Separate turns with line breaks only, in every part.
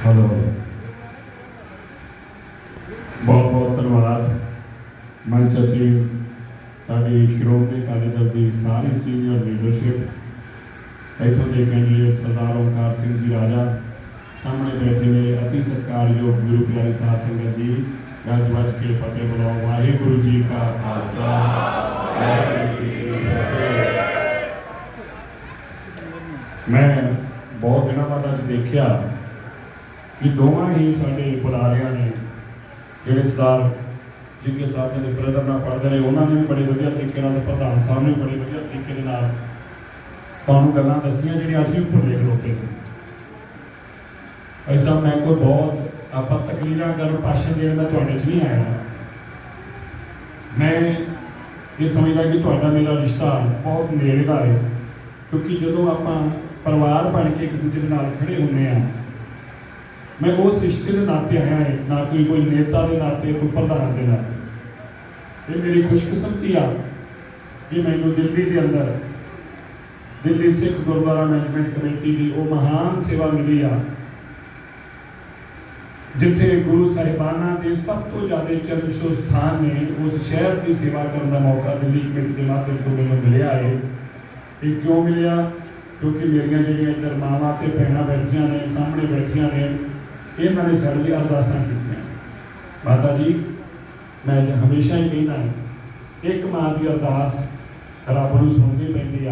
Hello बहुत बहुत धन्यवाद मंच असी साड़ी श्रोमणी अकाली दल की सारी सीनियर लीडरशिप इतों के कैंडिडेट सरदार ओंकार सिंह जी राजा सामने बैठे ने अति सत्कारयोग गुरु प्यारी साध संगत जी गज बज के फतेह बुलाओ। वाहिगुरु जी का खालसा वाहिगुरू जी की फतेह। मैं बहुत दिनों बाद अज देखा कि दोवां ही साडे बुलारियां ने जिहड़े सरदार जी के साथ के ब्रदर नाल पढ़ते हैं उन्होंने भी बड़े वधिया तरीके नाल प्रधान साहब ने बड़े वधिया तरीके दे नाल तुहानूं गल्लां दस्सियां जिहड़ियां असीं भी भुल्ले खलोते सी। ऐसा मैं कोई बहुत आपां तकरीरां करन भाषण देण मैं तुहाडे च नहीं आया। मैं ये समझदा कि तुहाडा मेरा रिश्ता बहुत नेड़े दा है क्योंकि जदों आपां परिवार बन के एक दूजे दे नाल खड़े हुंदे आ मैं उस रिश्ते के नाते आया है ना कोई नेता के नाते कोई प्रधान के नाते। ये मेरी खुशकिस्मती आ कि मैनू दिल्ली के अंदर दिल्ली सिख गुरुद्वारा मैनेजमेंट कमेटी की वो महान सेवा मिली आ जिथे गुरु साहिबाना के सब तो ज़्यादा चरणछोह स्थान ने उस शहर की सेवा करने का मौका दिल्ली कमेटी के माध्यम तो मैंने मिलया है। ये क्यों मिलया क्योंकि मेरिया जिहड़ियां इधर मावां ते भैणां बैठियां ने सामने बैठियां ने इन्होंने साढ़े लिए अरदासां कीतियां। माता जी मैं हमेशा ही कहना है एक माँ की अरदास रब नूं सुननी पैंदी आ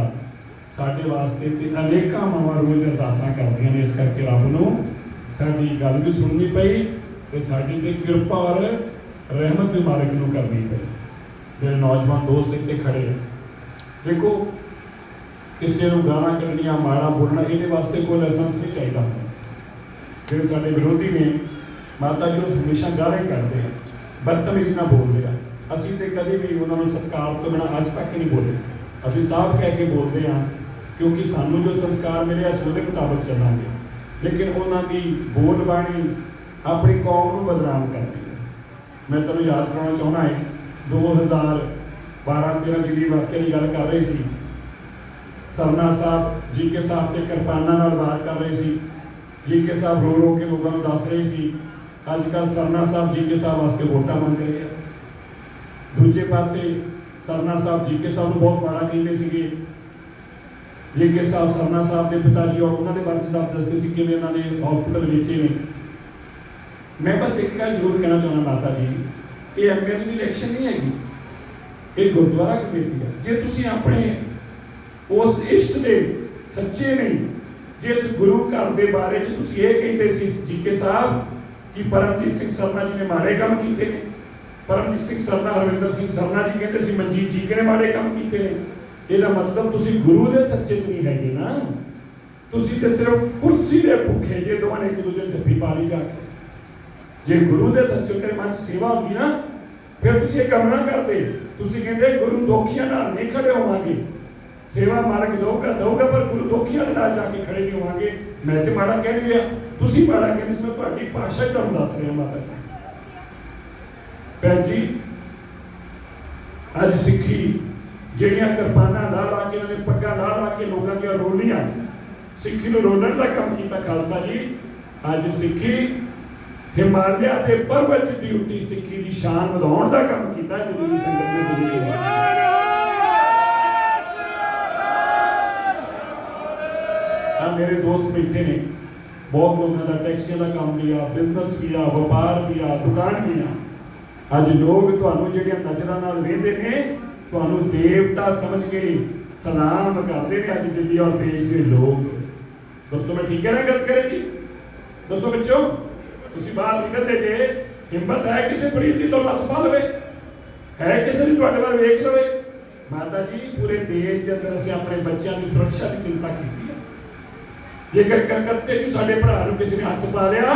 साडे वास्ते ते अनेकां मावां रोज़ अरदासां करदियां ने इस करके रब नूं साडी गल भी सुननी पई ते साडी ते किरपा और रहमत भी मालिक नूं करनी पई। मेरे नौजवान दोस्त इत्थे खड़े देखो किसी नूं गालां कढणियां माड़ा बोलना इहदे वास्ते कोई लाइसेंस नहीं चाहिए। फिर साढ़े विरोधी ने माता जी उस हमेशा गालें करते हैं बदतमीजी ना बोलते हैं असी तो कभी भी उन्होंने सत्कार तो बिना अज तक नहीं बोले असी साफ कह के बोलते हैं क्योंकि सानू जो संस्कार मिले अस उहदे मुताबिक चलांगे लेकिन उन्होंने बोल बाणी अपनी कौम को बदनाम करती है। मैं तुहानूं याद कराना चाहना है 2012-13 जी वाक्य की गल कर रही सी सरना साहब जी के साहब से किरपाना नाल वार कर रहे सी जी के साहब रो रो के लोगों को दस रहे सी अजकल सरना साहब जी के साहब वास्ते वोटा मंग रहे हैं। दूजे पासे सरना साहब जी के साहब बहुत माड़ा कहते थे जी के साहब सरना साहब के पिता जी और उन्होंने बारे च दसते सी कि उन्होंने हॉस्पिटल वेचे ने। मैं बस एक गल जरूर कहना चाहना माता जी ये एमएलए की इलैक्शन नहीं हैगी ये गुरुद्वारा कमेटी है। जे तुसीं अपने उस इष्ट दे सच्चे नहीं जिस गुरु घर के बारे ये कहते जी के साहब कि परमजीत सिंह सरना जी ने माड़े काम किए हैं परमजीत सिंह सरना हरविंदर सिंह सरना जी कहते मनजीत जी के ने माड़े काम किए हैं यदा मतलब तुसीं गुरु के सच्चे नहीं है ना तुसीं ते सिर्फ कुर्सी के भुखे जे दोवां ने एक दूजे जफ्फी पा ली जाके। जे गुरु के सच्चे तेरे मन सेवा होगी ना फिर तुसीं ये काम ना करते तुसीं कहते गुरु दोखियां नाल नहीं खड़े होवांगे सेवा मार्ग दऊगा पर गुरु दोखियां नाल जाके खड़े नहीं होवांगे। मैं तो माड़ा कह रही तुसीं माड़ा कह रहे मैं तुहाडी भाषा ही तुहानूं दस रहा माता जी। भैन जी अज सिक्खी जिहड़ियां किरपाना ला ला के इन्होंने पग्गां ला ला के लोगों दी रोलियां सिक्खी नूं रोलण दा काम कीता खालसा जी। अज सिक्खी हिमालय के पर्वत दी उठी सिक्खी की शान वधाउण दा काम कीता दिल्ली दी संगत ने दिल्ली मेरे दोस्त बैठे ने बहुत लोगों का टैक्सियों का काम लिया बिजनेस भी आ व्यापार भी आ दुकान भी आ। अज लोग तुहानूं जिहड़ियां नज़रां नाल वेंदे ने तुहानूं देवता समझ के सलाम करते हैं। अज दिल्ली और देश के लोग दसो मैं ठीक है ना गल करे जी दसो बच्चों तुसीं बाहर निकलते जे हिम्मत है किसी फरीद की तो लत्त पा लवे है किसी ने तुहाडे वाल वेख लवे। माता जी पूरे देश के अंदर असीं अपने बच्चों की सुरक्षा की चिंता की जेकर कलकत्ते च साडे भरा नूं किसी ने हथ पा लिया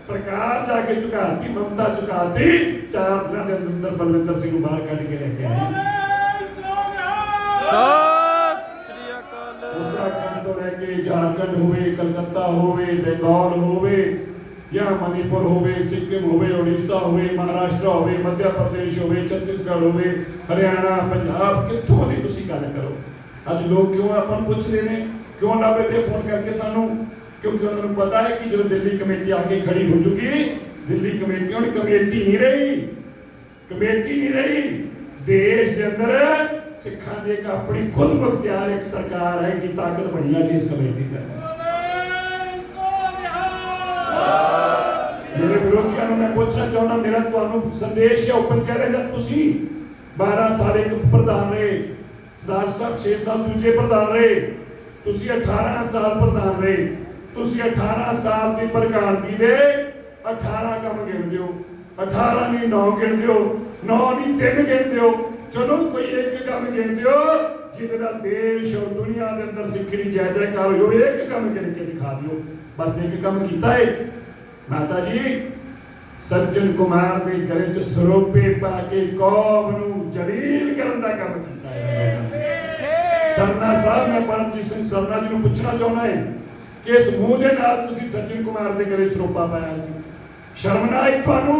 सरकार जाके झुकाती ममता झुकाती 4 दिनों के अंदर बलविंदर सिंह बाहर कढ़ के लेके आए। उत्तराखंड तो लेके झारखंड होवे कलकत्ता होवे बंगाल होवे या मणिपुर होवे सिक्किम होवे उड़ीसा होवे महाराष्ट्र होवे मध्य प्रदेश होवे छत्तीसगढ़ होवे हरियाणा पंजाब कित्थों दी तुसीं गल करो। अज लोग क्यों अपन पुछ रहे हैं क्यों ना बेटे फोन करके सानू क्योंकि उन्होंने पता है कि जो दिल्ली कमेटी आके खड़ी हो चुकी, दिल्ली कमेटी हुण कमेटी नहीं रही, कमेटी नहीं रही। देश के अंदर सिखां की एक अपनी खुद मुख्तियार एक सरकार है कि ताकत बनी है जिस कमेटी का। मेरे विरोधियों को मैं पूछना चाहना, मेरा तुहानू संदेश है ओपन चैलेंज है, तुसी 12 साल एक प्रधान रहे, सरदार साहब 6 साल दूजे प्रधान रहे, तुसी 18 साल प्रधान रहे, तुसी 18 साल की प्रधानगी दे 18 काम गिन दियो, 18 नहीं 9 गिन दियो, 9 नहीं 3 गिन दियो, चलो कोई एक काम गिन दियो जिहदे नाल देश और दुनिया के अंदर सिक्खी जय जयकार हो, एक काम गिन के दिखा दियो। बस एक काम कीता है माता जी, सज्जन कुमार के गले च सरोपे पा के कौम नू जलील करन दा काम कीता है। सरना साहब, मैं परमजीत सिंह सरना जी नू पूछना चाहना है कि इस मुंह दे नाल तुसीं सज्जन कुमार के गले सरोपा पाया सी, शर्म ना आई तुहानू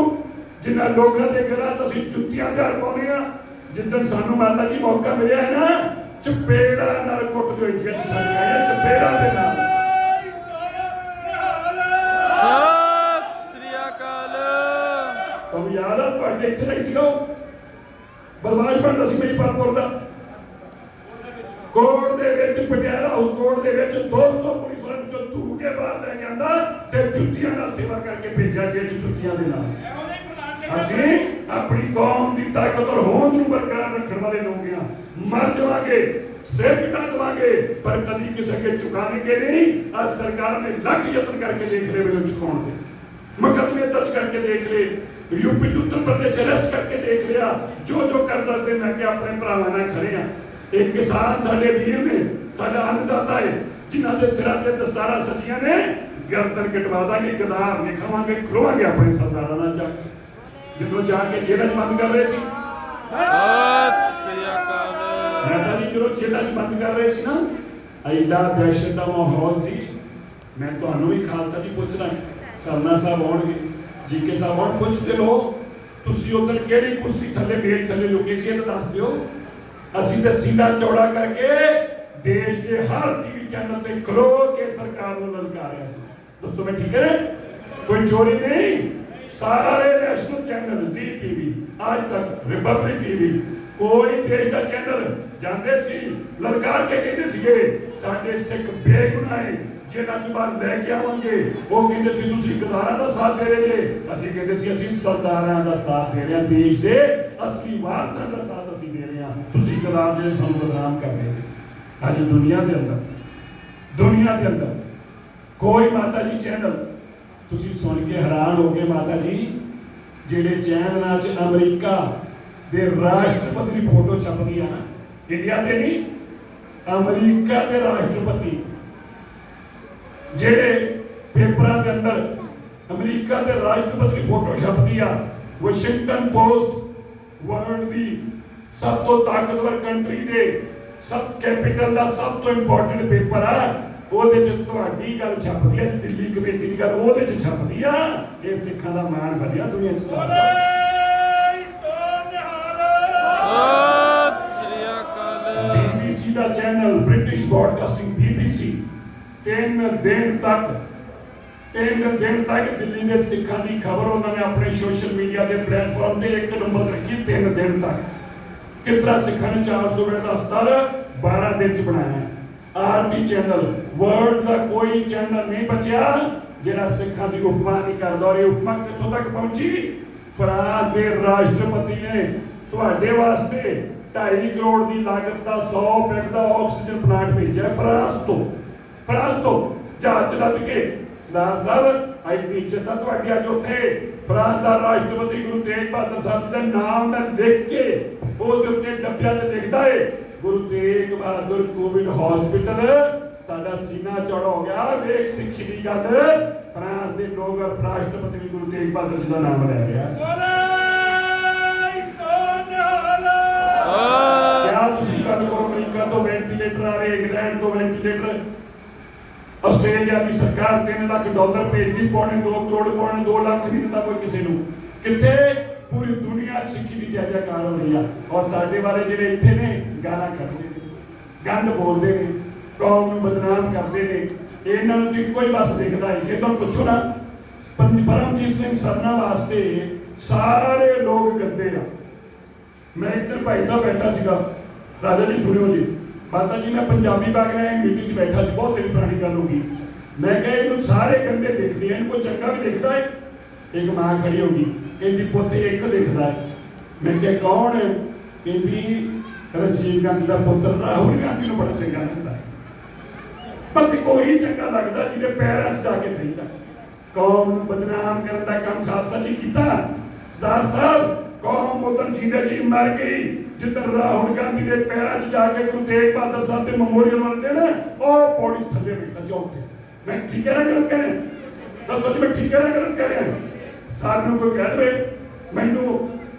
जिन्हां लोकां दे गलां च असीं जुत्तियां घर पाउने आ। जिद्दन सानू माता जी मौका मिलिया है ना, चपेड़ा नाल कुट दिओ, जेल च छड्ड के आए चपेड़ा दे नाल। ਤੁਹਾਨੂੰ याद है ਤੁਹਾਡੇ ਇੱਥੇ ਨਹੀਂ ਸੀਗਾ ਬਦਮਾਸ਼ ਬਣਦਾ ਸੀ ਮੇਰੀ ਪਾਲਪੁਰ ਦਾ ਕੋਰਟ ਦੇ ਵਿੱਚ, ਪਟਿਆਲਾ ਹਾਊਸ ਕੋਰਟ ਦੇ ਵਿੱਚ 200 ਪੁਲਿਸ ਵਾਲਿਆਂ ਚੋਂ ਧੂ ਕੇ ਬਾਹਰ ਲੈ ਕੇ ਆਂਦਾ ਤੇ ਜੁੱਤੀਆਂ ਨਾਲ ਸੇਵਾ ਕਰਕੇ ਭੇਜਿਆ ਜੇਲ੍ਹ ਚ ਜੁੱਤੀਆਂ ਦੇ ਨਾਲ। ਅਸੀਂ ਆਪਣੀ ਕੌਮ ਦੀ ਤਾਕਤ ਔਰ ਹੋਂਦ ਨੂੰ ਬਰਕਰਾਰ ਰੱਖਣ ਵਾਲੇ ਲੋਕ ਹਾਂ। ਮਰ ਜਾਵਾਂਗੇ, ਸਿਰ ਕਟਾ ਦੇਵਾਂਗੇ, ਪਰ ਕਦੀ ਕਿਸੇ ਅੱਗੇ ਝੁਕਾਣੇ ਕੇ ਨਹੀਂ। ਅੱਜ ਸਰਕਾਰ ਨੇ ਲੱਖ ਯਤਨ ਕਰਕੇ ਦੇਖ ਲਏ ਮੈਨੂੰ ਝੁਕਾਉਣ ਦੇ, मुकदमे दर्ज करके देख ले, यूपी उत्तर प्रदेश अरेस्ट करके देख लिया, जो जो कर दसते मैं क्या अपने भरावां नाल खड़े हाँ। एक किसान साडे वीर ने, साडा अन्नदाता है, जिन्हां दे सिरां ते दस्तारां सजियां ने, गर्दन कटवा दांगे, गदार नहीं खावांगे, खलोवांगे अपने सरदारां नाल जा जदों जाके जेलां च बंद कर रहे सी। सत श्री अकाल। मैं जी जो जेलां च बंद कर रहे सी ना, एडा दहशत दा माहौल सी। मैं तुहानू भी खालसा जी पुछदा, सरना साहब आउणगे, जीके साहब आउण, पुछते लो तुसीं उधर किहड़ी कुर्सी थल्ले मेज थल्ले लुके सी, तो दस दिओ। असीं ते सीना चौड़ा करके देश के हर टीवी चैनल ते खलो के सरकार नूं ललकारिया सी। दसो मैं ठीक है? कोई चोरी नहीं। सारे नेशनल चैनल, जी टीवी, आज तक, रिपब्लिक टीवी, कोई देश का चैनल जांदे सी ललकार के कहते सीगे साडे सिख बेगुनाह है, जेलां च बाहर लैके आवांगे। वो कहते सी तुसीं गद्दारां दा साथ दे रहे जे, असीं कहते सी असीं सरदारां दा साथ दे रहे हां, देश दे असली वारसां दा साथ असीं दे रहे हां। तुसीं गद्दार जिहड़े सानूं बदनाम कर रहे हो। अज दुनिया के अंदर कोई माता जी चैनल तुसीं सुन के हैरान हो गए माता जी, जिहड़े चैनलां च अमरीका दे राष्ट्रपति की फोटो छपदी है ना, इंडिया के नहीं, अमरीका के राष्ट्रपति जेड़े पेपरां के अंदर अमरीका के राष्ट्रपति की फोटो छपदी आ। वाशिंगटन पोस्ट वर्ल्ड की सब तो ताकतवर कंट्री के सब कैपिटल का सब तो इंपॉर्टेंट पेपर आ, ਉਹਦੇ ਚ ਤੁਹਾਡੀ ਗੱਲ ਛਪਦੀ ਹੈ, ਦਿੱਲੀ ਕਮੇਟੀ ਦੀ ਗੱਲ ਉਹਦੇ ਚ ਛਪਦੀ ਆ। ਇਹ ਸਿੱਖਾਂ ਦਾ ਮਾਣ ਵਧਿਆ ਦੁਨੀਆ ਚ। ਸਤਿ ਸ਼੍ਰੀ ਅਕਾਲ। BBC ਦਾ ਚੈਨਲ ਬ੍ਰਿਟਿਸ਼ ਬ੍ਰੌਡਕਾਸਟਿੰਗ BBC 3 ਦਿਨ ਤੱਕ ਦਿੱਲੀ ਦੇ ਸਿੱਖਾਂ ਦੀ ਖਬਰ ਉਹਨਾਂ ਨੇ ਆਪਣੇ ਸੋਸ਼ਲ ਮੀਡੀਆ ਦੇ ਪਲੇਟਫਾਰਮ ਤੇ 1 ਨੰਬਰ ਰੱਖੀ। 3 ਦਿਨ ਤੱਕ ਕਿਤਨਾ ਸਿੱਖਾਂ ਨੇ 400 ਬੈੱਡ ਦਾ ਹਸਪਤਾਲ 12 ਦਿਨ ਚ ਬਣਾਇਆ। RT चैनल वर्ल्ड का कोई चैनल नहीं बचा जिहड़ा सिखां दी उपमा नहीं करदा। और ये उपमा कित्थों तक पहुंची? फ्रांस के राष्ट्रपति ने तुहाडे वास्ते 2.5 करोड़ की लागत का 100 बेड का ऑक्सीजन प्लांट भेजा फ्रांस तो जहाज लद के। सरदार साहब आई इज्जत है तुहाडी अज उत्थे फ्रांस का राष्ट्रपति गुरु तेग बहादुर साहब जी का नाम मैं लिख के ਉਹਦੇ ਉੱਤੇ ਡੱਬਿਆਂ ਤੇ ਲਿਖਦਾ ਏ ਗੁਰੂ ਤੇਗ ਬਹਾਦਰ ਕੋਵਿਡ ਹਸਪੀਟਲ। ਸਾਡਾ ਸੀਨਾ ਚੌੜਾ ਹੋ ਗਿਆ ਵੇਖ ਸਿੱਖੀ ਦੀ ਗੱਲ। ਫਰਾਂਸ ਦੇ ਲੋਕ ਰਾਸ਼ਟਰਪਤੀ ਵੀ ਗੁਰੂ ਤੇਗ ਬਹਾਦਰ ਜੀ ਦਾ ਨਾਮ ਲੈ ਰਿਹਾ। क्या ਤੁਸੀਂ ਗੱਲ ਕਰੋ ਅਮਰੀਕਾ ਤੋਂ ਵੈਂਟੀਲੇਟਰ ਆ ਰਹੇ, ਇੰਗਲੈਂਡ ਤੋਂ ਵੈਂਟੀਲੇਟਰ, ਆਸਟ੍ਰੇਲੀਆ ਦੀ ਸਰਕਾਰ $3 ਲੱਖ ਭੇਜਦੀ, ਪੌਣੇ 2 ਕਰੋੜ ਪੌਣੇ 2 ਲੱਖ ਨਹੀਂ ਦਿੰਦਾ ਕੋਈ ਕਿਸੇ ਨੂੰ। ਕਿੱਥੇ? पूरी दुनिया सिक्खी की जय जयकार हो रही है। और साडे वाले जिहड़े इत्थे ने गाना कढदे ने, गंद बोलते हैं, कौम नूं बदनाम करते हैं, ਇਹਨਾਂ ਨੂੰ ਇੱਕੋ ਹੀ ਬਸ ਦਿਖਦਾ ਹੈ। ਜੇ ਤੁਹਾਨੂੰ ਪੁੱਛੋ ਨਾ ਪਰਮਜੀਤ ਸਿੰਘ ਸਰਨਾ ਵਾਸਤੇ ਸਾਰੇ ਲੋਕ ਗੰਦੇ ਆ। ਮੈਂ ਇੱਕ ਦਿਨ ਭਾਈ ਸਾਹਿਬ ਬੈਠਾ ਸੀਗਾ, ਰਾਜਾ ਜੀ ਸੁਣਿਓ ਜੀ, ਮਾਤਾ ਜੀ ਮੈਂ ਪੰਜਾਬੀ ਬਾਗ ਨਾਲ ਮੀਟਿੰਗ 'ਚ ਬੈਠਾ ਸੀ, ਬਹੁਤ ਦਿਨ ਪੁਰਾਣੀ ਗੱਲ ਹੋ ਗਈ। ਮੈਂ ਕਿਹਾ ਇਹਨੂੰ ਸਾਰੇ ਗੰਦੇ ਦਿਖਦੇ ਆ, ਇਹਨੂੰ ਕੋਈ ਚੰਗਾ ਵੀ ਦਿਖਦਾ ਹੈ। ਇੱਕ ਮਾਂ ਖੜੀ ਹੋ ਗਈ, ਕਹਿੰਦੀ ਪੁੱਤ ਇੱਕ ਦਿਖਦਾ ਹੈ। ਮੈਂ ਕਿਹਾ ਕੌਣ? ਕਹਿੰਦੀ ਰਾਜੀਵ ਗਾਂਧੀ ਦਾ ਪੁੱਤਰ ਰਾਹੁਲ ਗਾਂਧੀ ਨੂੰ ਬੜਾ ਚੰਗਾ ਲੱਗਦਾ ਹੈ। ਬਸ ਕੋਈ ਚੰਗਾ ਲੱਗਦਾ ਜਿਹਦੇ ਪੈਰਾਂ 'ਚ ਜਾ ਕੇ ਬੈਠਦਾ। ਕੌਮ ਨੂੰ ਬਦਨਾਮ ਕਰਨ ਦਾ ਕੰਮ ਖਾਲਸਾ ਜੀ ਕੀਤਾ। ਸਰਦਾਰ ਸਾਹਿਬ ਕੌਮ ਉਦੋਂ ਜਿਹਦੇ ਜੀ ਮਰ ਗਈ ਜਿੱਦਣ ਰਾਹੁਲ ਗਾਂਧੀ ਦੇ ਪੈਰਾਂ 'ਚ ਜਾ ਕੇ ਗੁਰੂ ਤੇਗ ਬਹਾਦਰ ਸਾਹਿਬ ਦੇ ਮੈਮੋਰੀਅਲ ਬਣਦੇ ਨੇ, ਉਹ ਪੌੜੀ ਥੱਲੇ ਬੈਠਾ ਚੌਕ ਤੇ। ਮੈਂ ਠੀਕ ਹੈ ਨਾ ਗਲਤ ਕਹਿ ਰਿਹਾ? ਦੱਸੋ ਜੀ ਮੈਂ ਠੀਕ ਹੈ ਨਾ ਗਲਤ ਕਹਿ ਰਿਹਾ? ਸਾਨੂੰ ਕੋਈ ਕਹਿ ਦੇਵੇ, ਮੈਨੂੰ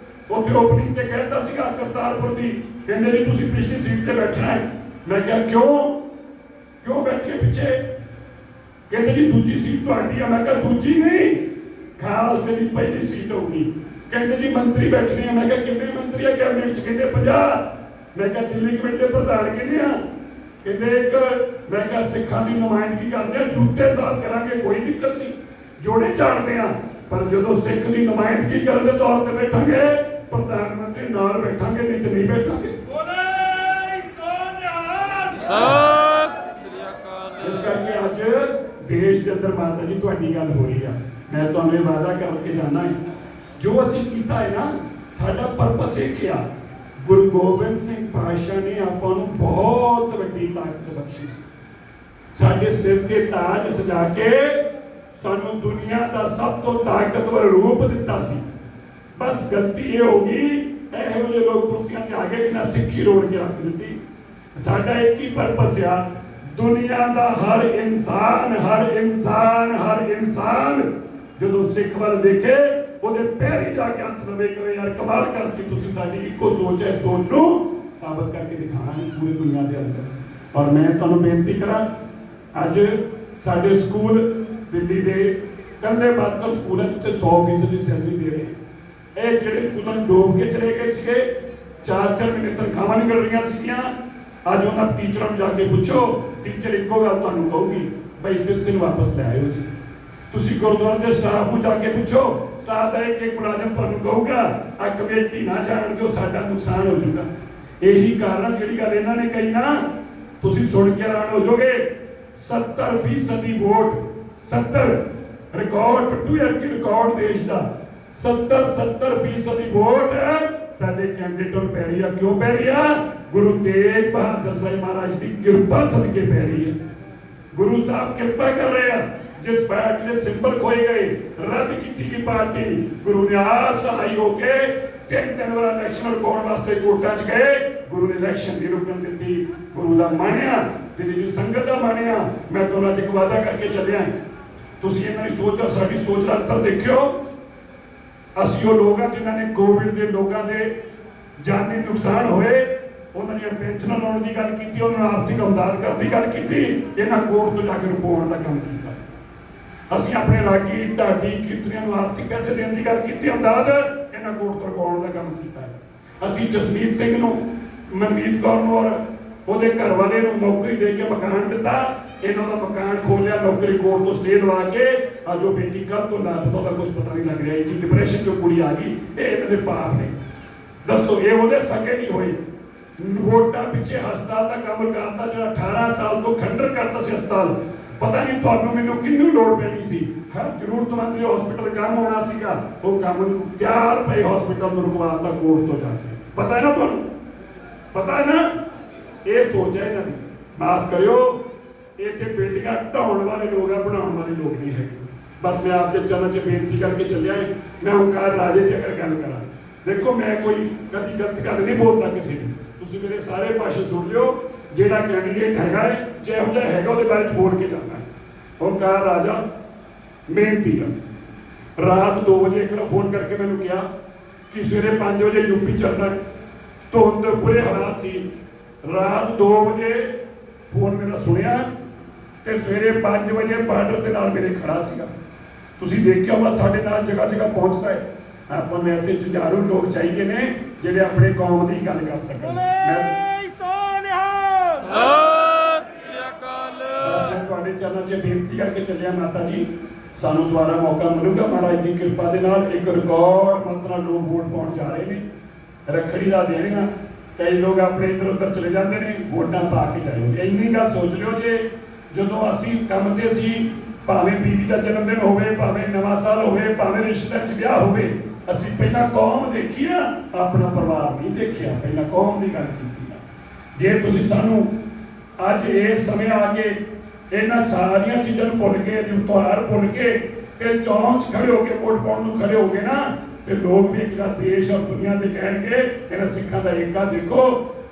ਉੱਥੇ ਓਪਨਿੰਗ ਤੇ ਕਹਿਤਾ ਸੀਗਾ ਕਰਤਾਰਪੁਰ ਦੀ, ਕਹਿੰਦੇ ਜੀ ਤੁਸੀਂ ਪਿਛਲੀ ਸੀਟ ਤੇ ਬੈਠਣਾ ਹੈ। ਮੈਂ ਕਿਹਾ ਕਿਉਂ ਬੈਠੇ ਪਿੱਛੇ? ਕਹਿੰਦੇ ਜੀ ਦੂਜੀ ਸੀਟ ਤੁਹਾਡੀ ਆ। ਮੈਂ ਕਿਹਾ ਦੂਜੀ ਨਹੀਂ, ਖਾਲਸੇ ਦੀ ਪਹਿਲੀ ਸੀਟ ਹੋਊਗੀ। ਕਹਿੰਦੇ ਜੀ ਮੰਤਰੀ ਬੈਠਣੇ ਆ। ਮੈਂ ਕਿਹਾ ਕਿੰਨੇ ਮੰਤਰੀ ਆ ਕੈਬਨਿਟ 'ਚ? ਕਹਿੰਦੇ 50। ਮੈਂ ਕਿਹਾ ਦਿੱਲੀ ਕਮੇਟੀ ਦੇ ਪ੍ਰਧਾਨ ਕਿੰਨੇ ਆ? ਕਹਿੰਦੇ ਇੱਕ। ਮੈਂ ਕਿਹਾ ਸਿੱਖਾਂ ਦੀ ਨੁਮਾਇੰਦਗੀ ਕਰਦੇ ਆ, ਜੂਤੇ ਸਾਫ਼ ਕਰਾਂਗੇ, ਕੋਈ ਦਿੱਕਤ ਨਹੀਂ, ਜੋੜੇ ਝਾੜਦੇ ਆ, ਪਰ ਜਦੋਂ ਸਿੱਖ ਦੀ ਨੁਮਾਇੰਦਗੀ ਕਰਨ ਦੇ ਤੌਰ ਤੇ ਬੈਠਾਂਗੇ, ਪ੍ਰਧਾਨ ਮੰਤਰੀ ਨਾਲ ਬੈਠਾਂਗੇ, ਨਹੀਂ ਤੇ ਨਹੀਂ ਬੈਠਾਂਗੇ। ਇਸ ਕਰਕੇ ਅੱਜ ਦੇਸ਼ ਦੇ ਅੰਦਰ ਮਾਤਾ ਜੀ ਤੁਹਾਡੀ ਗੱਲ ਹੋ ਰਹੀ ਆ, ਮੈਂ ਤੁਹਾਨੂੰ ਇਹ ਵਾਅਦਾ ਕਰਕੇ ਜਾਣਾ ਹੈ, ਜੋ ਅਸੀਂ ਕੀਤਾ ਹੈ ਨਾ, ਸਾਡਾ ਪਰਪਸ ਇਹ ਆ। ਗੁਰੂ ਗੋਬਿੰਦ ਸਿੰਘ ਪਾਤਸ਼ਾਹ ਨੇ ਆਪਾਂ ਨੂੰ ਬਹੁਤ ਵੱਡੀ ਤਾਕਤ ਬਖਸ਼ੀ ਸੀ। ਸਾਡੇ ਸਿਰ ਤੇ ਤਾਜ ਸਜਾ ਕੇ ਸਾਨੂੰ ਦੁਨੀਆ ਦਾ ਸਭ ਤੋਂ ਤਾਕਤਵਰ ਰੂਪ ਦਿੱਤਾ ਸੀ। ਬਸ ਗਲਤੀ ਇਹ ਹੋ ਗਈ, ਇਹੋ ਜਿਹੇ ਲੋਕ ਕੁਰਸੀਆਂ ਤੇ ਆ ਗਏ ਜਿਨ੍ਹਾਂ ਸਿੱਖੀ ਰੋੜ ਕੇ ਰੱਖ ਦਿੱਤੀ। ਸਾਡਾ ਇੱਕ ਹੀ ਪਰਪਸ ਆ, ਦੁਨੀਆ ਦਾ ਹਰ ਇਨਸਾਨ ਜਦੋਂ ਸਿੱਖ ਵੱਲ ਦੇਖੇ ਉਹਦੇ ਪੈਰੀ ਜਾ ਕੇ ਹੱਥ ਲਵੇ, ਕਰੇ ਯਾਰ ਕਮਾਲ ਕਰਤੀ ਤੁਸੀਂ, ਸਾਡੀ ਇੱਕੋ ਸੋਚ ਹੈ, ਸੋਚ ਨੂੰ ਸਾਬਤ ਕਰਕੇ ਦਿਖਾਣਾ ਹੈ ਪੂਰੀ ਦੁਨੀਆ ਦੇ ਅੰਦਰ। ਔਰ ਮੈਂ ਤੁਹਾਨੂੰ ਬੇਨਤੀ ਕਰਾਂ, ਅੱਜ ਸਾਡੇ ਸਕੂਲ ਦਿੱਲੀ ਦੇ ਕੱਲੇ ਬਾਤਰ ਸਕੂਲ ਹੈ ਜਿੱਥੇ 100% ਦੀ ਸੈਲਰੀ ਦੇ ਰਹੇ। ਇਹ ਜਿਹੜੇ ਸਕੂਲਾਂ ਨੂੰ ਡੋਬ ਕੇ ਚਲੇ ਗਏ ਸੀਗੇ, 4-4 ਮਹੀਨੇ ਤਨਖਾਹਾਂ ਨਹੀਂ ਮਿਲ ਰਹੀਆਂ ਸੀਗੀਆਂ। ਅੱਜ ਉਹਨਾਂ ਟੀਚਰਾਂ ਨੂੰ ਜਾ ਕੇ ਪੁੱਛੋ, ਟੀਚਰ ਇੱਕੋ ਗੱਲ ਤੁਹਾਨੂੰ ਕਹੂਗੀ, ਭਾਈ ਸਿਰਸੇ ਨੂੰ ਵਾਪਸ ਲੈ ਆਇਓ ਜੀ। ਤੁਸੀਂ ਗੁਰਦੁਆਰੇ ਦੇ ਸਟਾਫ ਨੂੰ ਜਾ ਕੇ ਪੁੱਛੋ, ਸਟਾਫ ਦਾ ਇੱਕ ਮੁਲਾਜ਼ਮ ਤੁਹਾਨੂੰ ਕਹੂਗਾ ਆ ਕਮੇਟੀ ਨਾ ਜਾਣ ਦਿਓ, ਸਾਡਾ ਨੁਕਸਾਨ ਹੋ ਜਾਊਗਾ। ਇਹੀ ਕਾਰਨ ਜਿਹੜੀ ਗੱਲ ਇਹਨਾਂ ਨੇ ਕਹੀ ਨਾ, ਤੁਸੀਂ ਸੁਣ ਕੇ ਹੈਰਾਨ ਹੋ ਜਾਓਗੇ, 70% ਦੀ ਵੋਟ, 70 ਰਿਕਾਰਡ ਟੁੱਟੂ ਹੈ ਕਿ ਰਿਕਾਰਡ ਦੇਸ਼ ਦਾ 70% ਦੀ ਵੋਟ ਸਾਡੇ ਕੈਂਡੀਡੇਟ ਨੂੰ ਪੈ ਰਹੀ ਆ। ਕਿਉਂ ਪੈ ਰਹੀ ਆ? ਗੁਰੂ ਤੇਗ ਬਹਾਦਰ ਸਾਹਿਬ ਮਹਾਰਾਜ ਦੀ ਕਿਰਪਾ ਸਦਕੇ ਪੈ ਰਹੀ ਹੈ। ਗੁਰੂ ਸਾਹਿਬ ਕਿਰਪਾ ਕਰ ਰਹੇ ਆ। जिस पार्टी ने सिंबल खोए गए, रद्द की थी पार्टी, गुरु ने आप सहाय होके 3 वाला इलेक्शन लड़ाने वास्ते कोर्टां च गए। गुरु ने इलेक्शन नहीं रुकन दी, गुरु का मानिया, दिल्ली की संगत का मानिया। मैं तो एक वादा करके चलिया, तुसीं इन्हां दी सोच और साडी सोच दा अंतर देखियो। असीं वो लोग जिन्होंने कोविड के लोगों के जानी नुकसान होए, उन्होंने पेंशन लाने की गल की, उन्होंने आर्थिक मदद करने की गल की, इन्हां कोर्ट तो जाके रिपोर्ट का काम किया। ਅਸੀਂ ਆਪਣੇ ਰਾਗੀ ਢਾਡੀ ਕੀਰਤਨੀਆਂ ਨੂੰ ਆਰਥਿਕ ਪੈਸੇ ਦੇਣ ਦੀ ਗੱਲ ਕੀਤੀ, ਅਮਦਾਦ ਇਹਨਾਂ ਕੋਰਟ ਤੋਂ ਰੁਕਾਉਣ ਦਾ ਕੰਮ ਕੀਤਾ। ਅਸੀਂ ਜਸਮੀਤ ਸਿੰਘ ਨੂੰ, ਮਨਮੀਤ ਕੌਰ ਨੂੰ ਔਰ ਉਹਦੇ ਘਰ ਵਾਲੇ ਨੂੰ ਨੌਕਰੀ ਦੇ ਕੇ ਮਕਾਨ ਦਿੱਤਾ। ਇਹਨਾਂ ਦਾ ਮਕਾਨ ਖੋਲਿਆ, ਨੌਕਰੀ ਕੋਰਟ ਤੋਂ ਸਟੇ ਲਵਾ ਕੇ। ਅੱਜ ਉਹ ਬੇਟੀ ਕੱਲ ਤੋਂ ਲਾਪਤਾ, ਉਹਦਾ ਕੁਝ ਪਤਾ ਨਹੀਂ ਲੱਗ ਰਿਹਾ ਕਿ ਡਿਪਰੈਸ਼ਨ ਚੋਂ ਕੁੜੀ ਆ ਗਈ। ਇਹ ਇਹਨਾਂ ਦੇ ਪਾਪ ਨੇ। ਦੱਸੋ ਇਹ ਉਹਦੇ ਸਕੇ ਨਹੀਂ ਹੋਏ। ਵੋਟਾਂ ਪਿੱਛੇ ਹਸਪਤਾਲ ਦਾ ਕੰਮ ਕਰਦਾ, ਜਿਹੜਾ 18 ਸਾਲ ਤੋਂ ਖੰਡਰ ਕਰਦਾ ਸੀ ਹਸਪਤਾਲ। ਪਤਾ ਨਹੀਂ ਤੁਹਾਨੂੰ ਮੈਨੂੰ ਕਿੰਨੀ ਲੋੜ ਪੈਣੀ ਸੀ, ਹਰ ਜ਼ਰੂਰਤਮੰਦ ਜੋ ਹਸਪੀਟਲ ਕੰਮ ਹੋਣਾ ਸੀਗਾ, ਉਹ ਕੰਮ ਨੂੰ ਤਿਆਰ ਪਏ ਹਸਪੀਟਲ ਨੂੰ ਰੁਕਵਾਤਾ ਕੋਰਟ ਤੋਂ ਜਾ ਕੇ। ਪਤਾ ਹੈ ਨਾ ਤੁਹਾਨੂੰ? ਪਤਾ ਹੈ ਨਾ? ਇਹ ਸੋਚ ਹੈ ਇਹਨਾਂ ਦੀ। ਮਾਫ ਕਰਿਓ, ਇਹ ਤੇ ਬਿਲਡਿੰਗਾਂ ਢਾਉਣ ਵਾਲੇ ਲੋਕ ਆ, ਬਣਾਉਣ ਵਾਲੇ ਲੋਕ ਨਹੀਂ ਹੈਗੇ। ਬਸ ਮੈਂ ਆਪਦੇ ਚਰਨ 'ਚ ਬੇਨਤੀ ਕਰਕੇ ਚੱਲਿਆ। ਮੈਂ ਓਂਕਾਰ ਰਾਜੇ ਦੀ ਅਗਰ ਗੱਲ ਕਰਾਂ, ਦੇਖੋ ਮੈਂ ਕੋਈ ਕਦੀ ਗਲਤ ਗੱਲ ਨਹੀਂ ਬੋਲਦਾ ਕਿਸੇ ਦੀ। ਤੁਸੀਂ ਮੇਰੇ ਸਾਰੇ ਭਾਸ਼ਣ ਸੁਣ ਲਿਓ। ਜਿਹੜਾ ਕੈਂਡੀਡੇਟ ਹੈਗਾ ਹੈ, ਜਿਹੋ ਜਿਹਾ ਹੈਗਾ ਉਹਦੇ ਬਾਰੇ 'ਚ ਬੋਲ ਕੇ ਜਾਣਾ ਹੈ। ਓਂਕਾਰ ਰਾਜਾ ਮਿਹਨਤੀ ਆ। ਰਾਤ 2 ਵਜੇ ਇੱਕ ਵਾਰ ਫੋਨ ਕਰਕੇ ਮੈਨੂੰ ਕਿਹਾ ਕਿ ਸਵੇਰੇ 5 ਵਜੇ ਯੂਪੀ ਚੱਲਣਾ ਹੈ। ਧੁੰਦ ਬੁਰੇ ਹਾਲਾਤ ਸੀ। ਰਾਤ 2 ਵਜੇ ਫੋਨ ਮੇਰਾ ਸੁਣਿਆ ਤੇ ਸਵੇਰੇ 5 ਵਜੇ ਬਾਰਡਰ ਦੇ ਨਾਲ ਮੇਰੇ ਖੜਾ ਸੀਗਾ। ਤੁਸੀਂ ਦੇਖਿਆ ਹੋਣਾ ਸਾਡੇ ਨਾਲ ਜਗ੍ਹਾ ਜਗ੍ਹਾ ਪਹੁੰਚਦਾ ਹੈ। ਆਪਾਂ ਨੂੰ ਐਸੇ ਜੁਝਾਰੂ ਲੋਕ ਚਾਹੀਦੇ ਨੇ ਜਿਹੜੇ ਆਪਣੇ ਕੌਮ ਦੀ ਗੱਲ ਕਰ ਸਕਣ। ਮੈਂ ਤੁਹਾਡੇ ਚਰਨਾਂ 'ਚ ਬੇਨਤੀ ਕਰਕੇ ਚੱਲਿਆ ਮਾਤਾ ਜੀ, ਸਾਨੂੰ ਦੁਬਾਰਾ ਮੌਕਾ ਮਿਲੂਗਾ ਮਹਾਰਾਜ ਦੀ ਕਿਰਪਾ ਦੇ ਨਾਲ। ਇੱਕ ਰਿਕਾਰਡ ਮਤ ਨਾਲ ਲੋਕ ਵੋਟ ਪਾਉਣ ਜਾ ਰਹੇ ਨੇ, ਰੱਖੜੀ ਦਾ ਦੇਣ ਆ। ਕਈ ਲੋਕ ਆਪਣੇ ਇੱਧਰ ਉੱਧਰ ਚਲੇ ਜਾਂਦੇ ਨੇ, ਵੋਟਾਂ ਪਾ ਕੇ ਜਾਇਓ। ਇੰਨੀ ਗੱਲ ਸੋਚ ਲਿਓ, ਜੇ ਜਦੋਂ ਅਸੀਂ ਕੰਮ ਤੇ ਸੀ, ਭਾਵੇਂ ਬੀਬੀ ਦਾ ਜਨਮ ਦਿਨ ਹੋਵੇ, ਭਾਵੇਂ ਨਵਾਂ ਸਾਲ ਹੋਵੇ, ਭਾਵੇਂ ਰਿਸ਼ਤੇ 'ਚ ਵਿਆਹ ਹੋਵੇ, ਅਸੀਂ ਪਹਿਲਾਂ ਕੌਮ ਦੇਖੀ ਆ, ਆਪਣਾ ਪਰਿਵਾਰ ਨਹੀਂ ਦੇਖਿਆ, ਪਹਿਲਾਂ ਕੌਮ ਦੀ ਗੱਲ ਕੀਤੀ ਆ। ਜੇ ਤੁਸੀਂ ਸਾਨੂੰ ਅੱਜ ਇਸ ਸਮੇਂ ਆ ਕੇ ਇਹਨਾਂ ਸਾਰੀਆਂ ਚੀਜ਼ਾਂ ਨੂੰ ਭੁੱਲ ਕੇ, ਤਿਉਹਾਰ ਭੁੱਲ ਕੇ ਤੇ ਚੌਂਕ 'ਚ ਖੜੇ ਹੋ ਕੇ ਵੋਟ ਪਾਉਣ ਨੂੰ ਖੜੇ ਹੋ ਗਏ ਨਾ, ਤੇ ਲੋਕ ਵੀ ਇੱਕ ਗੱਲ ਦੇਸ਼ ਔਰ ਦੁਨੀਆ ਦੇ ਕਹਿਣਗੇ, ਇਹਨਾਂ ਸਿੱਖਾਂ ਦਾ ਏਕਾ ਦੇਖੋ,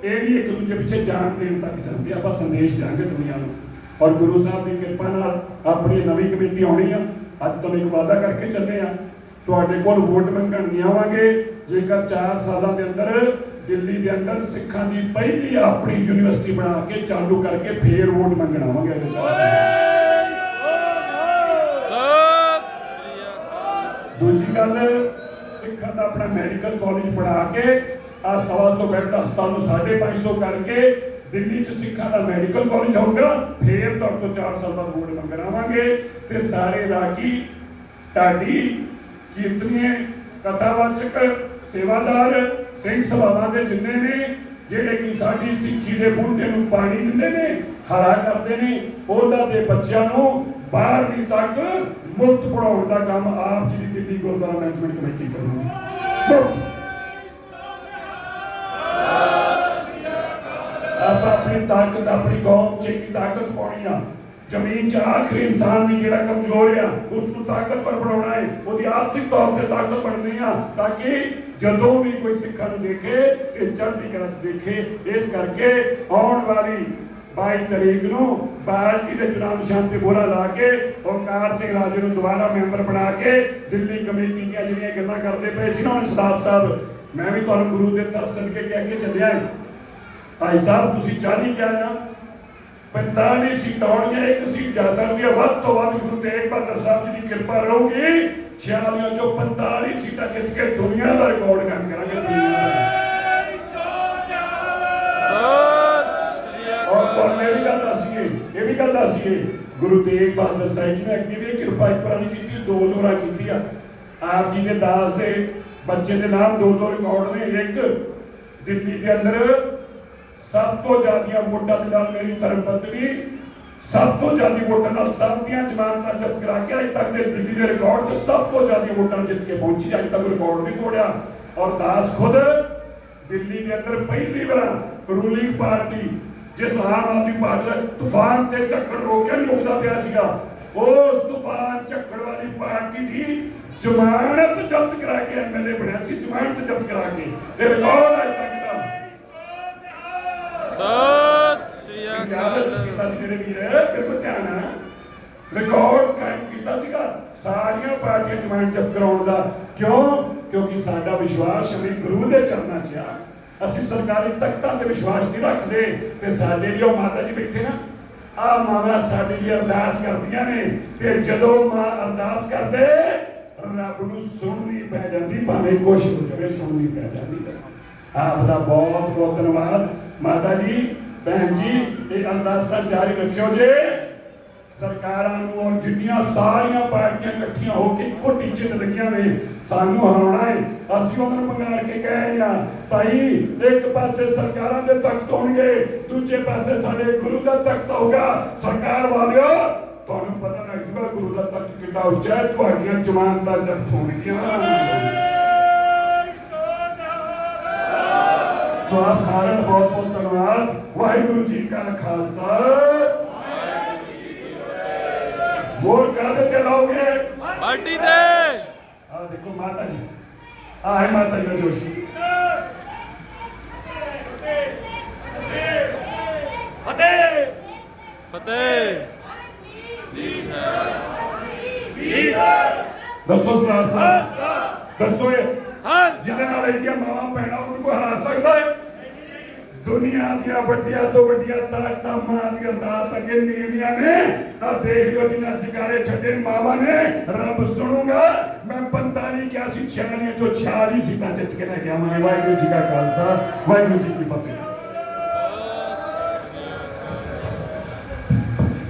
ਇਹ ਵੀ ਇੱਕ ਦੂਜੇ ਪਿੱਛੇ ਜਾਨ ਦੇਣ ਤੱਕ ਜਾਂਦੇ। ਆਪਾਂ ਸੰਦੇਸ਼ ਦਿਆਂਗੇ ਦੁਨੀਆ ਨੂੰ, ਔਰ ਗੁਰੂ ਸਾਹਿਬ ਦੀ ਕਿਰਪਾ ਨਾਲ ਆਪਣੀ ਨਵੀਂ ਕਮੇਟੀ ਆਉਣੀ ਆ। ਅੱਜ ਤੁਹਾਨੂੰ ਇੱਕ ਵਾਅਦਾ ਕਰਕੇ ਚੱਲੇ ਆ, ਤੁਹਾਡੇ ਕੋਲ ਵੋਟ ਮੰਗਣ ਨਹੀਂ ਆਵਾਂਗੇ ਜੇਕਰ 4 ਸਾਲਾਂ ਦੇ ਅੰਦਰ ਦਿੱਲੀ ਦੇ ਅੰਦਰ ਸਿੱਖਾਂ ਦੀ ਪਹਿਲੀ ਆਪਣੀ ਯੂਨੀਵਰਸਿਟੀ ਬਣਾ ਕੇ ਚਾਲੂ ਕਰਕੇ ਫੇਰ ਵੋਟ ਮੰਗਣ ਆਵਾਂਗੇ। ਦੂਜੀ ਗੱਲ, ਸਿੱਖਾਂ ਦਾ ਆਪਣਾ ਮੈਡੀਕਲ ਕਾਲਜ ਬਣਾ ਕੇ ਆ 125 ਬੈੱਡ ਹਸਪਤਾਲ ਨੂੰ 550 ਕਰਕੇ ਦਿੱਲੀ 'ਚ ਸਿੱਖਾਂ ਦਾ ਮੈਡੀਕਲ ਕਾਲਜ ਹੋਊਗਾ। ਫੇਰ ਤੁਹਾਡੇ ਤੋਂ 4 ਸਾਲ ਬਾਅਦ ਵੋਟ ਮੰਗਣ ਆਵਾਂਗੇ। ਤੇ ਸਾਰੇ ਰਾਗੀ, ਢਾਡੀ, ਕੀਰਤਨੀਏ, ਕਥਾਵਾਚਕ, ਸੇਵਾਦਾਰ, ਸਿੰਘ ਸਭਾਵਾਂ ਦੇ ਜਿੰਨੇ ਨੇ, ਜਿਹੜੇ ਕਿ ਸਾਡੀ ਸਿੱਖੀ ਦੇ ਬੂਟੇ ਨੂੰ ਪਾਣੀ ਦਿੰਦੇ ਨੇ, ਹਰਾ ਕਰਦੇ ਨੇ, ਉਹਨਾਂ ਦੇ ਬੱਚਿਆਂ ਨੂੰ 12ਵੀਂ ਤੱਕ ਮੁਫਤ ਪੜਾਉਣ ਦਾ ਕੰਮ ਆਪ ਜੀ ਦੀ ਦਿੱਲੀ ਗੁਰਦੁਆਰਾ ਮੈਨੇਜਮੈਂਟ ਕਮੇਟੀ ਕਰੂਗੀ। ਆਪਾਂ ਆਪਣੀ ਤਾਕਤ, ਆਪਣੀ ਕੌਮ 'ਚ ਇੱਕ ਤਾਕਤ ਪਾਉਣੀ ਆ। ਜ਼ਮੀਨ 'ਚ ਆਖਰੀ ਇਨਸਾਨ ਵੀ ਜਿਹੜਾ ਕਮਜ਼ੋਰ ਆ, ਉਸ ਨੂੰ ਤਾਕਤਵਰ ਬਣਾਉਣਾ ਹੈ, ਉਹਦੀ ਆਰਥਿਕ ਤੌਰ ਤੇ ਤਾਕਤ ਬਣਨੀ ਆ, ਤਾਂ ਕਿ ਜਦੋਂ ਵੀ ਕੋਈ ਸਿੱਖਾਂ ਨੂੰ ਦੇਖੇ ਤੇ ਚੜ੍ਹਦੀ ਕਲਾ 'ਚ ਦੇਖੇ। ਇਸ ਕਰਕੇ ਆਉਣ ਵਾਲੀ 22 ਤਰੀਕ ਨੂੰ ਪਾਰਟੀ ਦੇ ਚੁਣਾਵ ਨਿਸ਼ਾਨ ਤੇ ਮੋਹਰਾ ਲਾ ਕੇ ਓਮਕਾਰ ਸਿੰਘ ਰਾਜੇ ਨੂੰ ਦੁਬਾਰਾ ਮੈਂਬਰ ਬਣਾ ਕੇ ਦਿੱਲੀ ਕਮੇਟੀ ਦੀਆਂ ਜਿਹੜੀਆਂ ਗੱਲਾਂ ਕਰਦੇ ਪਏ ਸੀ ਨਾ ਸਰਦਾਰ ਸਾਹਿਬ, ਮੈਂ ਵੀ ਤੁਹਾਨੂੰ ਗੁਰੂ ਦੇ ਦਰ ਸਦਕੇ ਕਹਿ ਕੇ ਚੱਲਿਆ ਹੈ। ਭਾਈ ਸਾਹਿਬ, ਤੁਸੀਂ 40 ਕਿਹਾ ਨਾ, 45 ਸੀਟਾਂ ਆਉਣਗੀਆਂ, ਇੱਕ ਸੀਟ ਜਾ ਸਕਦੀ ਹੈ। ਵੱਧ ਤੋਂ ਵੱਧ ਗੁਰੂ ਤੇਗ ਬਹਾਦਰ ਸਾਹਿਬ ਜੀ ਦੀ ਕਿਰਪਾ ਰਹੂਗੀ, 46 ਚੋਂ 45 ਸੀਟਾਂ ਜਿੱਤ ਕੇ ਦੁਨੀਆ ਦਾ ਰਿਕਾਰਡ ਕਾਇਮ ਕਰਾਂਗੇ। ਔਰ ਇਹ ਵੀ ਗੱਲ ਦੱਸੀਏ, ਗੁਰੂ ਤੇਗ ਬਹਾਦਰ ਸਾਹਿਬ ਜੀ ਨੇ ਅੱਗੇ ਵੀ ਕਿਰਪਾ ਇੱਕ ਵਾਰ ਨਹੀਂ ਕੀਤੀ, 2 ਲੋਰਾਂ ਕੀਤੀ ਆ। ਆਪ ਜੀ ਦੇ ਦਾਸ ਦੇ ਬੱਚੇ ਦੇ ਨਾਮ 2 ਰਿਕਾਰਡ ਨੇ। ਇੱਕ ਦਿੱਲੀ ਦੇ ਅੰਦਰ ਸਭ ਤੋਂ ਜ਼ਿਆਦਾ ਵੋਟਾਂ ਦੇ ਨਾਲ ਮੇਰੀ ਧਰਮ ਪਤਨੀ ਸਭ ਤੋਂ ਜ਼ਿਆਦਾ ਵੋਟਾਂ ਨਾਲ ਸਭ ਦੀਆਂ ਜ਼ਮਾਨਤਾਂ ਜ਼ਬਤ ਕਰਾ ਕੇ ਅੱਜ ਤੱਕ ਦੇ ਦਿੱਲੀ ਦੇ ਰਿਕਾਰਡ 'ਚ ਸਭ ਤੋਂ ਜ਼ਿਆਦਾ ਵੋਟਾਂ ਜਿੱਤ ਕੇ ਪਹੁੰਚੀ। ਅੱਜ ਤੱਕ ਰਿਕਾਰਡ ਨਹੀਂ ਤੋੜਿਆ। ਔਰ ਦਾਸ ਖੁਦ ਦਿੱਲੀ ਦੇ ਅੰਦਰ ਪਹਿਲੀ ਵਾਰ ਰੂਲਿੰਗ ਪਾਰਟੀ, ਜਿਸ ਆਮ ਆਦਮੀ ਪਾਰਟੀ ਦਾ ਤੂਫਾਨ ਤੇ ਝੱਖੜ ਰੋਕਿਆ ਨਹੀਂ ਰੁਕਦਾ ਪਿਆ ਸੀਗਾ, ਉਸ ਤੂਫਾਨ ਝੱਖੜ ਵਾਲੀ ਪਾਰਟੀ ਦੀ ਜ਼ਮਾਨਤ ਜ਼ਬਤ ਕਰਾ ਕੇ ਐਮਐਲਏ ਬਣਿਆ ਸੀ। ਜ਼ਮਾਨਤ ਜ਼ਬਤ ਕਰਾ ਕੇ ਤੇ ਰਿਕਾਰਡ ਅੱਜ ਤੱਕ ਦਾ ਸਤਿ ਸ਼੍ਰੀ ਅਕਾਲ ਕੀਤਾ ਸੀ ਮੇਰੇ ਵੀਰ। ਬਿਲਕੁਲ ਧਿਆਨ ਨਾਲ ਰਿਕਾਰਡ ਕਾਇਮ ਕੀਤਾ ਸੀਗਾ ਸਾਰੀਆਂ ਪਾਰਟੀਆਂ ਜ਼ਮਾਨਤ ਜ਼ਬਤ ਕਰਾਉਣ ਦਾ। ਕਿਉਂ? ਕਿਉਂਕਿ ਸਾਡਾ ਵਿਸ਼ਵਾਸ ਵੀ ਗੁਰੂ ਦੇ ਚਰਨਾਂ 'ਚ ਆ। ਅਸੀਂ ਸਰਕਾਰੀ ਤਖਤਾਂ ਤੇ ਵਿਸ਼ਵਾਸ ਨਹੀਂ ਰੱਖਦੇ। ਤੇ ਸਾਡੇ ਲਈ ਉਹ ਮਾਤਾ ਜੀ ਬੈਠੇ ਨਾ, ਆ ਮਾਵਾ ਸਾਡੇ ਲਈ ਅਰਦਾਸ ਕਰਦੀਆਂ ਨੇ, ਤੇ ਜਦੋਂ ਮਾਂ ਅਰਦਾਸ ਕਰਦੇ ਰੱਬ ਨੂੰ ਸੁਣਨੀ ਪੈ ਜਾਂਦੀ, ਭਾਵੇਂ ਕੁਛ ਹੋ ਜਾਵੇ ਸੁਣਨੀ ਪੈ ਜਾਂਦੀ। ਆਪ ਦਾ ਬਹੁਤ ਬਹੁਤ ਧੰਨਵਾਦ ਮਾਤਾ ਜੀ, ਭੈਣ ਜੀ। ਇਹ ਅਰਦਾਸਾਂ ਜਾਰੀ ਰੱਖਿਓ ਜੇ ਸਰਕਾਰਾਂ ਨੂੰ, ਔਰ ਜਿੰਨੀਆਂ ਸਾਰੀਆਂ ਪਾਰਟੀਆਂ ਇਕੱਠੀਆਂ ਹੋ ਕੇ ਇੱਕੋ ਟੀਚੇ ਤੇ ਲੱਗੀਆਂ ਨੇ, ਸਾਨੂੰ ਹਰਾਉਣਾ ਹੈ। ਅਸੀਂ ਉਹਨਾਂ ਨੂੰ ਮੰਗਾਲ ਕੇ ਕਹੇ ਆ, ਭਾਈ ਇੱਕ ਪਾਸੇ ਸਰਕਾਰਾਂ ਦੇ ਤਖਤ ਹੋਣਗੇ, ਦੂਜੇ ਪਾਸੇ ਸਾਡੇ ਗੁਰੂ ਦਾ ਤਖਤ ਹੋਊਗਾ। ਸਰਕਾਰ ਵਾਲਿਓ, ਤੁਹਾਨੂੰ ਪਤਾ ਲੱਗ ਜੂਗਾ ਗੁਰੂ ਦਾ ਤਖਤ ਕਿੰਨਾ ਉੱਚਾ ਹੈ, ਤੁਹਾਡੀਆਂ ਜ਼ਮਾਨਤਾਂ ਜ਼ਬਤ ਹੋਣਗੀਆਂ। ਸੋ ਆਪ ਸਾਰਿਆਂ ਦਾ ਬਹੁਤ ਬਹੁਤ ਧੰਨਵਾਦ। ਵਾਹਿਗੁਰੂ ਜੀ ਕਾ ਖਾਲਸਾ, ਵੋਟ ਕਾਹਦੇ ਤੇ ਲਾਓਗੇ?
ਪਾਰਟੀ ਦੇ।
ਆ ਦੇਖੋ ਮਾਤਾ ਜੀ, ਆ ਹੈ ਮਾਤਾ ਜੀ ਦਾ ਜੋਸ਼। ਫਤਿਹ
ਫਤਿਹ।
ਦੱਸੋ ਸਰਦਾਰ ਸਾਹਿਬ, ਦੱਸੋ ਜਿਹਦੇ ਨਾਲ ਇੰਡੀਆ ਮਾਵਾਂ ਭੈਣਾਂ ਨੂੰ ਹਰਾ ਸਕਦਾ ਹੈ? ਦੁਨੀਆ ਦੀਆਂ ਵੱਡੀਆਂ ਤੋਂ ਵੱਡੀਆਂ ਤਾਕਤਾਂ ਮਾਂ ਦੀਆਂ ਅਰਦਾਸ ਅੱਗੇ ਨੀਵੀਆਂ ਨੇ। ਆ ਦੇਖ ਲਓ ਜਿਨ੍ਹਾਂ ਜਗਾਰੇ ਛੱਡੇ ਮਾਵਾਂ ਨੇ, ਰੱਬ ਸੁਣੂਗਾ। ਮੈਂ 45 ਕਿਹਾ ਸੀ, 46 ਚੋਂ 46 ਸੀਟਾਂ ਜਿੱਤ ਕੇ ਲੈ ਕੇ ਆਵਾਂਗੇ। ਵਾਹਿਗੁਰੂ ਜੀ ਕਾ ਖਾਲਸਾ, ਵਾਹਿਗੁਰੂ ਜੀ ਕੀ ਫਤਿਹ।